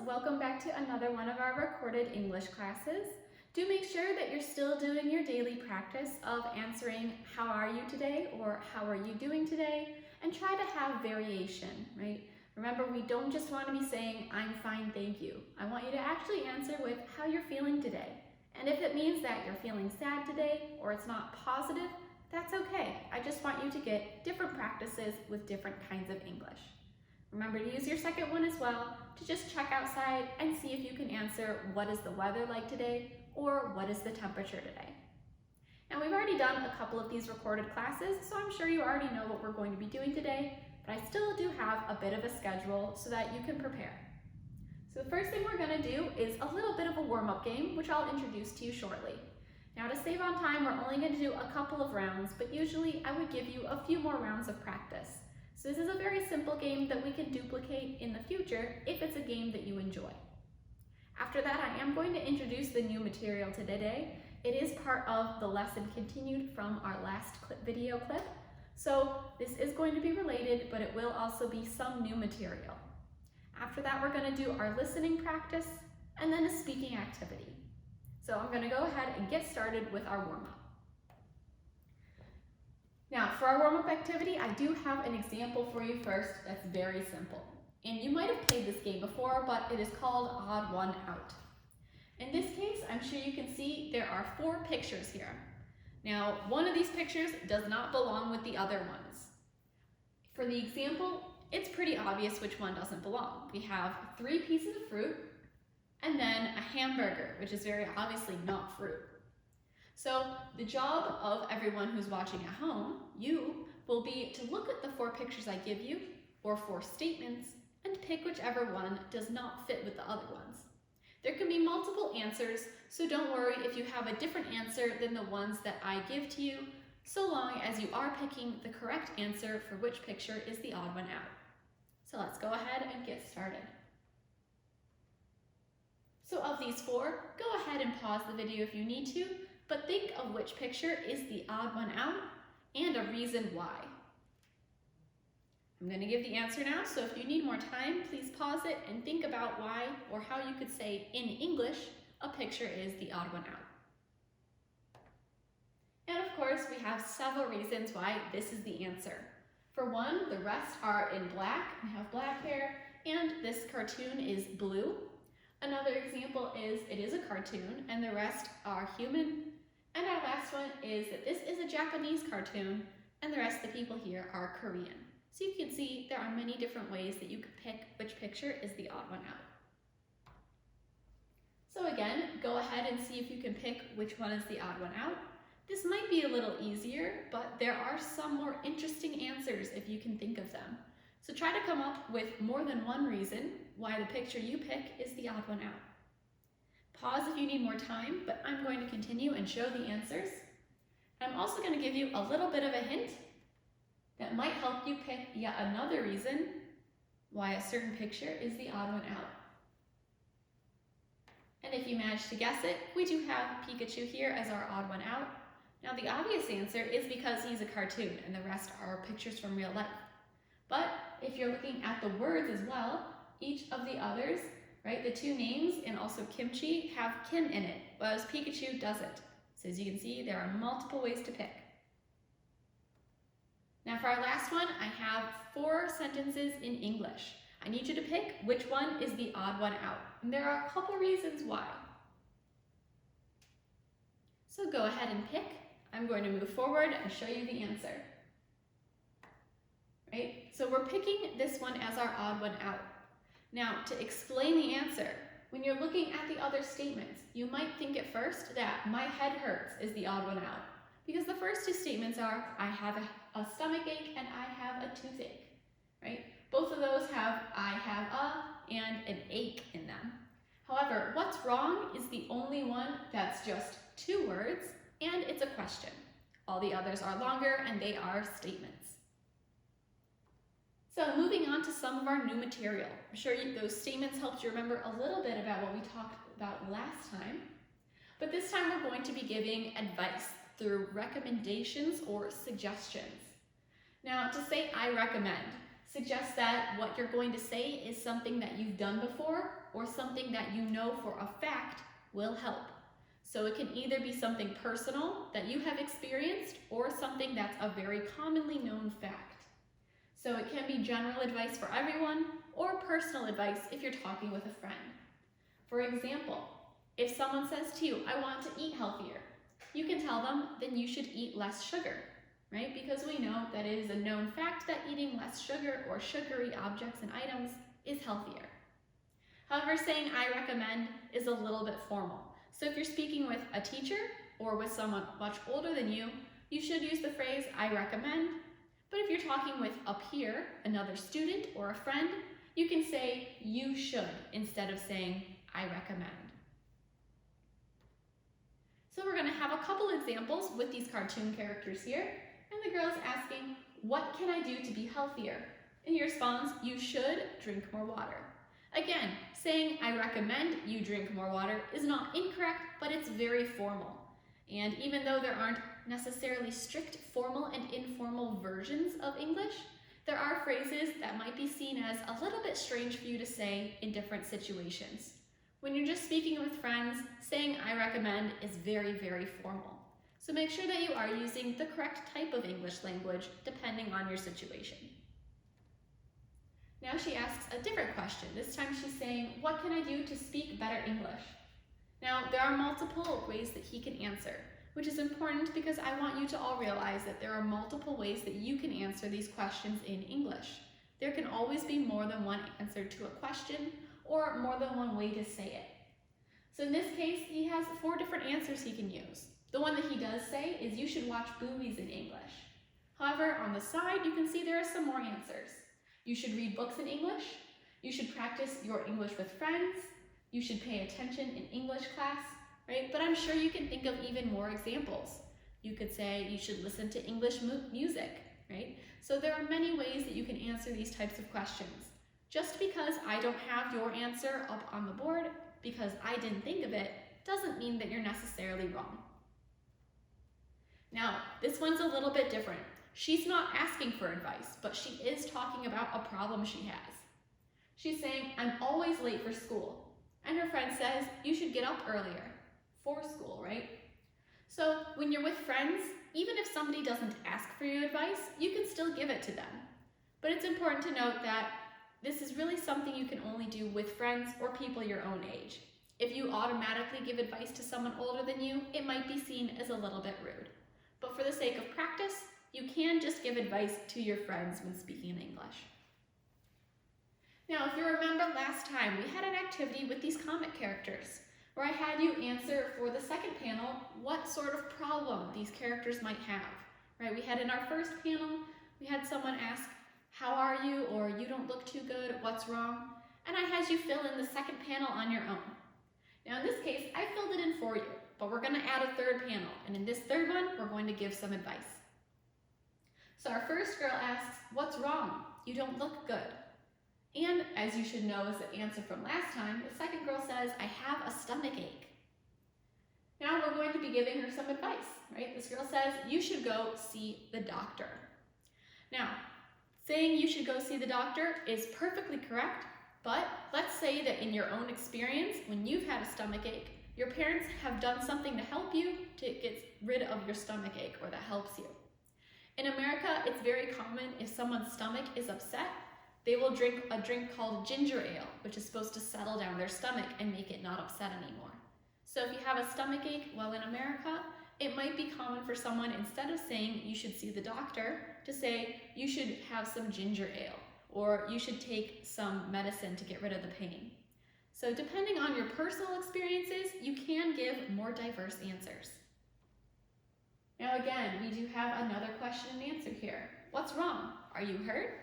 welcome back to another one of our recorded English classes. Do make sure that you're still doing your daily practice of answering how are you today or how are you doing today, and try to have variation, right? Remember, we don't just want to be saying, I'm fine, thank you. I want you to actually answer with how you're feeling today. And if it means that you're feeling sad today or it's not positive, that's okay. I just want you to get different practices with different kinds of English. Remember to use your second one as well to just check outside and see if you can answer what is the weather like today or what is the temperature today. Now we've already done a couple of these recorded classes, so I'm sure you already know what we're going to be doing today, but I still do have a bit of a schedule so that you can prepare. So the first thing we're going to do is a little bit of a warm-up game, which I'll introduce to you shortly. Now to save on time, we're only going to do a couple of rounds, but usually I would give you a few more rounds of practice. So this is a very simple game that we can duplicate in the future if it's a game that you enjoy. After that, I am going to introduce the new material to today. It is part of the lesson continued from our last video clip. So this is going to be related, but it will also be some new material. After that, we're going to do our listening practice and then a speaking activity. So I'm going to go ahead and get started with our warm-up. Now, for our warm-up activity, I do have an example for you first that's very simple. And you might have played this game before, but it is called Odd One Out. In this case, I'm sure you can see there are 4 pictures here. Now, one of these pictures does not belong with the other ones. For the example, it's pretty obvious which one doesn't belong. We have 3 pieces of fruit, and then a hamburger, which is very obviously not fruit. So the job of everyone who's watching at home, you, will be to look at the 4 pictures I give you, or 4 statements, and pick whichever one does not fit with the other ones. There can be multiple answers, so don't worry if you have a different answer than the ones that I give to you, so long as you are picking the correct answer for which picture is the odd one out. So let's go ahead and get started. So of these 4, go ahead and pause the video if you need to, but think of which picture is the odd one out and a reason why. I'm going to give the answer now, so if you need more time, please pause it and think about why, or how you could say in English, a picture is the odd one out. And of course, we have several reasons why this is the answer. For one, the rest are in black and have black hair, and this cartoon is blue. Another example is it is a cartoon and the rest are human. And our last one is that this is a Japanese cartoon and the rest of the people here are Korean. So you can see there are many different ways that you could pick which picture is the odd one out. So again, go ahead and see if you can pick which one is the odd one out. This might be a little easier, but there are some more interesting answers if you can think of them. So try to come up with more than one reason why the picture you pick is the odd one out. Pause if you need more time, but I'm going to continue and show the answers. I'm also going to give you a little bit of a hint that might help you pick yet another reason why a certain picture is the odd one out. And if you manage to guess it, we do have Pikachu here as our odd one out. Now the obvious answer is because he's a cartoon and the rest are pictures from real life. But if you're looking at the words as well, each of the others, right, the 2 names and also kimchi have Kim in it, whereas Pikachu doesn't. So as you can see, there are multiple ways to pick. Now for our last one, I have 4 sentences in English. I need you to pick which one is the odd one out. And there are a couple reasons why. So go ahead and pick. I'm going to move forward and show you the answer. Right? So we're picking this one as our odd one out. Now, to explain the answer, when you're looking at the other statements, you might think at first that my head hurts is the odd one out. Because the first 2 statements are, I have a stomach ache and I have a toothache, right? Both of those have I have a and an ache in them. However, what's wrong is the only one that's just 2 words and it's a question. All the others are longer and they are statements. So moving on to some of our new material. I'm sure those statements helped you remember a little bit about what we talked about last time. But this time we're going to be giving advice through recommendations or suggestions. Now to say I recommend, Suggest that what you're going to say is something that you've done before or something that you know for a fact will help. So it can either be something personal that you have experienced or something that's a very commonly known fact. So it can be general advice for everyone or personal advice if you're talking with a friend. For example, if someone says to you, I want to eat healthier, you can tell them, then you should eat less sugar, right? Because we know that it is a known fact that eating less sugar or sugary objects and items is healthier. However, saying I recommend is a little bit formal. So if you're speaking with a teacher or with someone much older than you, you should use the phrase I recommend. But if you're talking with a peer, another student, or a friend, you can say you should instead of saying I recommend. So we're going to have a couple examples with these cartoon characters here, and the girl's asking, what can I do to be healthier? And he responds, you should drink more water. Again, saying I recommend you drink more water is not incorrect, but it's very formal. And even though there aren't necessarily strict formal and informal versions of English, there are phrases that might be seen as a little bit strange for you to say in different situations. When you're just speaking with friends, saying I recommend is very, very formal. So make sure that you are using the correct type of English language depending on your situation. Now she asks a different question. This time she's saying, what can I do to speak better English? Now there are multiple ways that he can answer, which is important because I want you to all realize that there are multiple ways that you can answer these questions in English. There can always be more than one answer to a question or more than one way to say it. So in this case, he has 4 different answers he can use. The one that he does say is you should watch movies in English. However, on the side, you can see there are some more answers. You should read books in English. You should practice your English with friends. You should pay attention in English class, right? But I'm sure you can think of even more examples. You could say you should listen to English music, right? So there are many ways that you can answer these types of questions. Just because I don't have your answer up on the board, because I didn't think of it, doesn't mean that you're necessarily wrong. Now, this one's a little bit different. She's not asking for advice, but she is talking about a problem she has. She's saying, I'm always late for school. And her friend says, you should get up earlier for school, right? So when you're with friends, even if somebody doesn't ask for your advice, you can still give it to them. But it's important to note that this is really something you can only do with friends or people your own age. If you automatically give advice to someone older than you, it might be seen as a little bit rude. But for the sake of practice, you can just give advice to your friends when speaking in English. Now, if you remember last time, we had an activity with these comic characters where I had you answer for the second panel what sort of problem these characters might have, right? We had in our first panel, we had someone ask, how are you? Or you don't look too good, what's wrong? And I had you fill in the second panel on your own. Now in this case, I filled it in for you, but we're gonna add a third panel. And in this third one, we're going to give some advice. So our first girl asks, what's wrong? You don't look good. And as you should know as the answer from last time, the second girl says, I have a stomach ache. Now we're going to be giving her some advice, right? This girl says, you should go see the doctor. Now, saying you should go see the doctor is perfectly correct, but let's say that in your own experience, when you've had a stomach ache, your parents have done something to help you to get rid of your stomach ache, or that helps you. In America, it's very common if someone's stomach is upset, they will drink a drink called ginger ale, which is supposed to settle down their stomach and make it not upset anymore. So if you have a stomach ache while in America, it might be common for someone, instead of saying you should see the doctor, to say you should have some ginger ale, or you should take some medicine to get rid of the pain. So depending on your personal experiences, you can give more diverse answers. Now again, we do have another question and answer here. What's wrong? Are you hurt?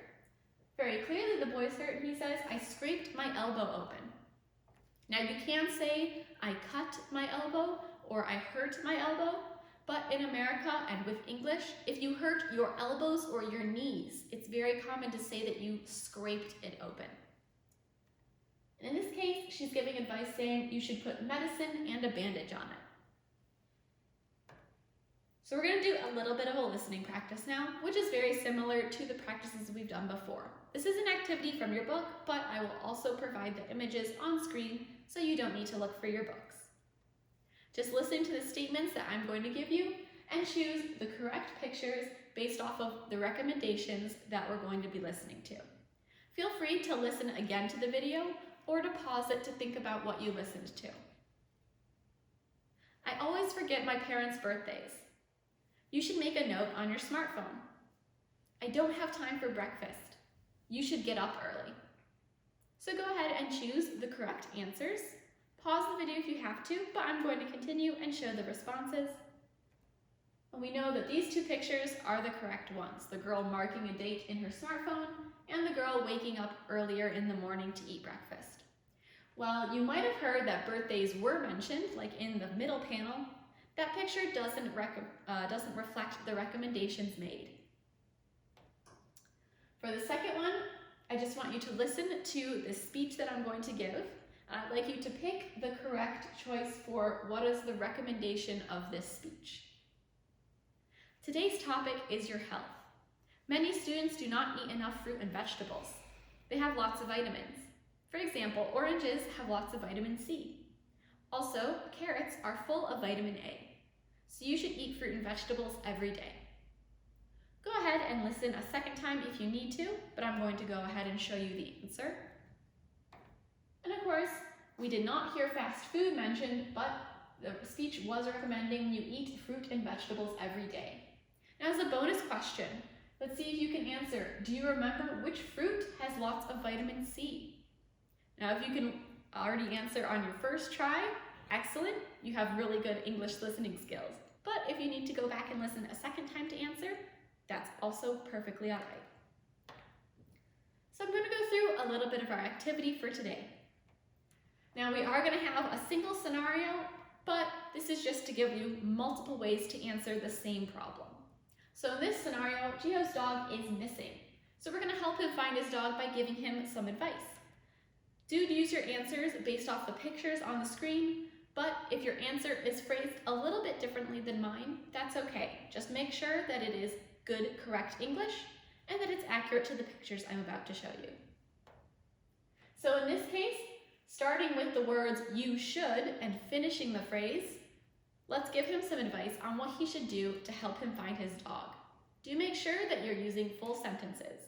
Very clearly the boy's hurt, and he says, I scraped my elbow open. Now you can say, I cut my elbow, or I hurt my elbow, but in America and with English, if you hurt your elbows or your knees, it's very common to say that you scraped it open. In this case, she's giving advice saying you should put medicine and a bandage on it. So we're going to do a little bit of a listening practice now, which is very similar to the practices we've done before. This is an activity from your book, but I will also provide the images on screen so you don't need to look for your books. Just listen to the statements that I'm going to give you and choose the correct pictures based off of the recommendations that we're going to be listening to. Feel free to listen again to the video or to pause it to think about what you listened to. I always forget my parents' birthdays. You should make a note on your smartphone. I don't have time for breakfast. You should get up early. So go ahead and choose the correct answers. Pause the video if you have to, but I'm going to continue and show the responses. And we know that these two pictures are the correct ones. The girl marking a date in her smartphone and the girl waking up earlier in the morning to eat breakfast. While you might have heard that birthdays were mentioned, like in the middle panel, that picture doesn't reflect the recommendations made. For the second one, I just want you to listen to the speech that I'm going to give. I'd like you to pick the correct choice for what is the recommendation of this speech. Today's topic is your health. Many students do not eat enough fruit and vegetables. They have lots of vitamins. For example, oranges have lots of vitamin C. Also, carrots are full of vitamin A. So you should eat fruit and vegetables every day. Go ahead and listen a second time if you need to, but I'm going to go ahead and show you the answer. And of course, we did not hear fast food mentioned, but the speech was recommending you eat fruit and vegetables every day. Now, as a bonus question, let's see if you can answer. Do you remember which fruit has lots of vitamin C? Now, if you can already answer on your first try, excellent. You have really good English listening skills. But if you need to go back and listen a second time to answer, that's also perfectly all right. So I'm going to go through a little bit of our activity for today. Now, we are going to have a single scenario, but this is just to give you multiple ways to answer the same problem. So in this scenario, Gio's dog is missing. So we're going to help him find his dog by giving him some advice. Do use your answers based off the pictures on the screen, but if your answer is phrased a little bit differently than mine, that's okay. Just make sure that it is good, correct English and that it's accurate to the pictures I'm about to show you. So in this case, starting with the words you should and finishing the phrase, let's give him some advice on what he should do to help him find his dog. Do make sure that you're using full sentences.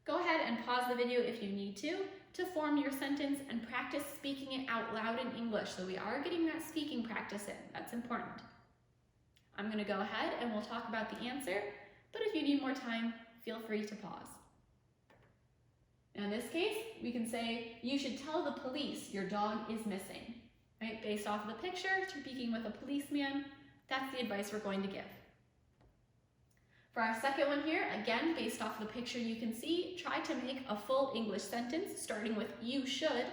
Go ahead and pause the video if you need to form your sentence and practice speaking it out loud in English. So we are getting that speaking practice in. That's important. I'm going to go ahead and we'll talk about the answer, but if you need more time, feel free to pause. Now in this case, we can say, you should tell the police your dog is missing. Right? Based off of the picture, speaking with a policeman, that's the advice we're going to give. For our second one here, again, based off the picture you can see, try to make a full English sentence, starting with you should,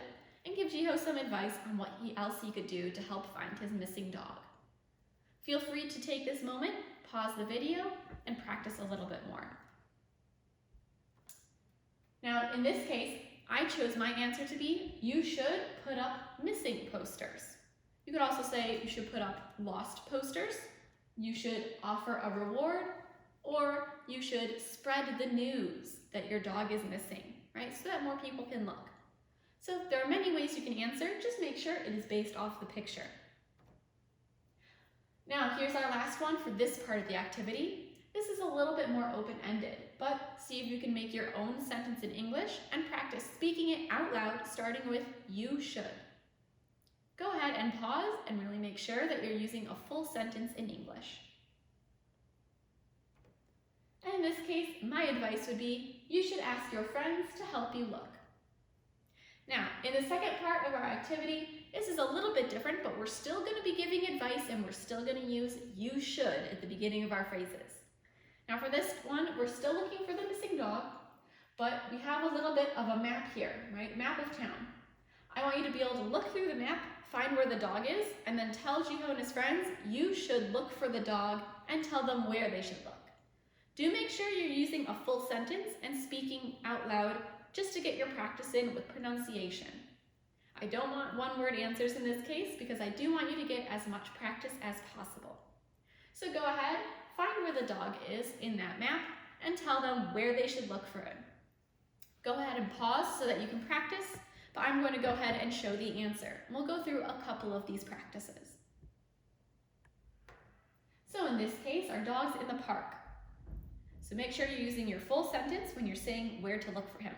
and give Gio some advice on what else he could do to help find his missing dog. Feel free to take this moment, pause the video, and practice a little bit more. Now, in this case, I chose my answer to be, you should put up missing posters. You could also say you should put up lost posters, you should offer a reward, or you should spread the news that your dog is missing, right? So that more people can look. So there are many ways you can answer, just make sure it is based off the picture. Now, here's our last one for this part of the activity. This is a little bit more open-ended, but see if you can make your own sentence in English and practice speaking it out loud, starting with you should. Go ahead and pause and really make sure that you're using a full sentence in English. And in this case, my advice would be, you should ask your friends to help you look. Now, in the second part of our activity, this is a little bit different, but we're still going to be giving advice and we're still going to use you should at the beginning of our phrases. Now for this one, we're still looking for the missing dog, but we have a little bit of a map here, right? Map of town. I want you to be able to look through the map, find where the dog is, and then tell Gio and his friends, you should look for the dog and tell them where they should look. Do make sure you're using a full sentence and speaking out loud just to get your practice in with pronunciation. I don't want one-word answers in this case because I do want you to get as much practice as possible. So go ahead, find where the dog is in that map and tell them where they should look for him. Go ahead and pause so that you can practice, but I'm going to go ahead and show the answer. And we'll go through a couple of these practices. So in this case, our dog's in the park. So make sure you're using your full sentence when you're saying where to look for him.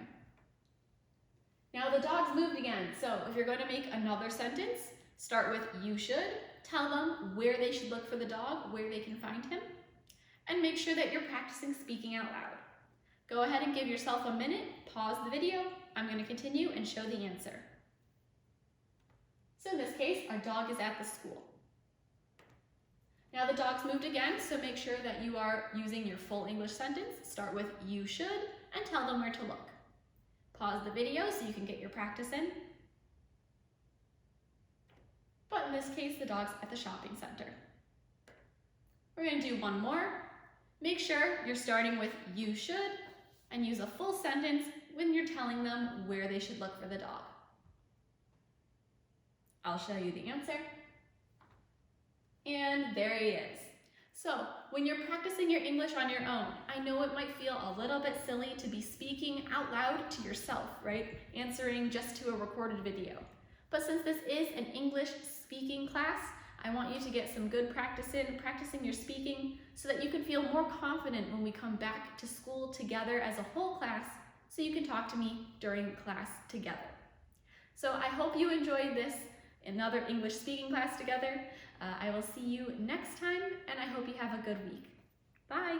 Now the dog's moved again, so if you're going to make another sentence, start with you should, tell them where they should look for the dog, where they can find him, and make sure that you're practicing speaking out loud. Go ahead and give yourself a minute, pause the video, I'm going to continue and show the answer. So in this case, our dog is at the school. Now the dog's moved again, so make sure that you are using your full English sentence. Start with you should and tell them where to look. Pause the video so you can get your practice in. But in this case, the dog's at the shopping center. We're going to do one more. Make sure you're starting with you should and use a full sentence when you're telling them where they should look for the dog. I'll show you the answer. And there he is. So when you're practicing your English on your own, I know it might feel a little bit silly to be speaking out loud to yourself, right? Answering just to a recorded video. But since this is an English speaking class, I want you to get some good practice in, practicing your speaking so that you can feel more confident when we come back to school together as a whole class so you can talk to me during class together. So I hope you enjoyed this, another English speaking class together. I will see you next time, and I hope you have a good week. Bye!